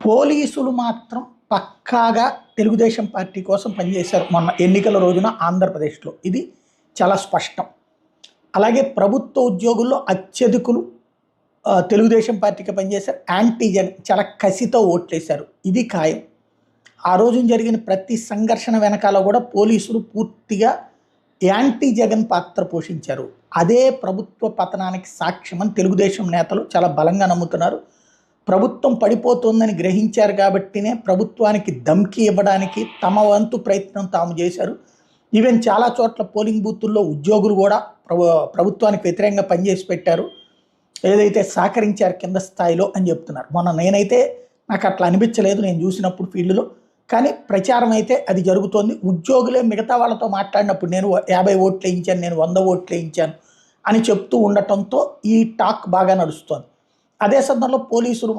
పోలీసులు మాత్రం పక్కాగా తెలుగుదేశం పార్టీ కోసం పనిచేశారు మొన్న ఎన్నికల రోజున ఆంధ్రప్రదేశ్లో. ఇది చాలా స్పష్టం. అలాగే ప్రభుత్వ ఉద్యోగుల్లో అత్యధికులు తెలుగుదేశం పార్టీకి పనిచేశారు. యాంటీజన్ చాలా కసితో ఓట్లేశారు. ఇది ఖాయం. ఆ రోజున జరిగిన ప్రతి సంఘర్షణ వెనకాల కూడా పోలీసులు పూర్తిగా యాంటీ జగన్ పాత్ర పోషించారు. అదే ప్రభుత్వ పతనానికి సాక్ష్యమని తెలుగుదేశం నేతలు చాలా బలంగా నమ్ముతున్నారు. ప్రభుత్వం పడిపోతుందని గ్రహించారు కాబట్టినే ప్రభుత్వానికి ధమ్కి ఇవ్వడానికి తమ వంతు ప్రయత్నం తాము చేశారు. ఈవెన్ చాలా చోట్ల పోలింగ్ బూతుల్లో ఉద్యోగులు కూడా ప్రభుత్వానికి వ్యతిరేకంగా పనిచేసి పెట్టారు, ఏదైతే సహకరించారు కింద స్థాయిలో అని చెప్తున్నారు. మొన్న నేనైతే నాకు అట్లా అనిపించలేదు నేను చూసినప్పుడు ఫీల్డ్లో, కానీ ప్రచారం అయితే అది జరుగుతోంది. ఉద్యోగులే మిగతా వాళ్ళతో మాట్లాడినప్పుడు నేను 50 ఓట్లు వేయించాను, నేను 100 ఓట్లు వేయించాను అని చెప్తూ ఉండటంతో ఈ టాక్ బాగా నడుస్తోంది. అదే సందర్భంలో పోలీసులు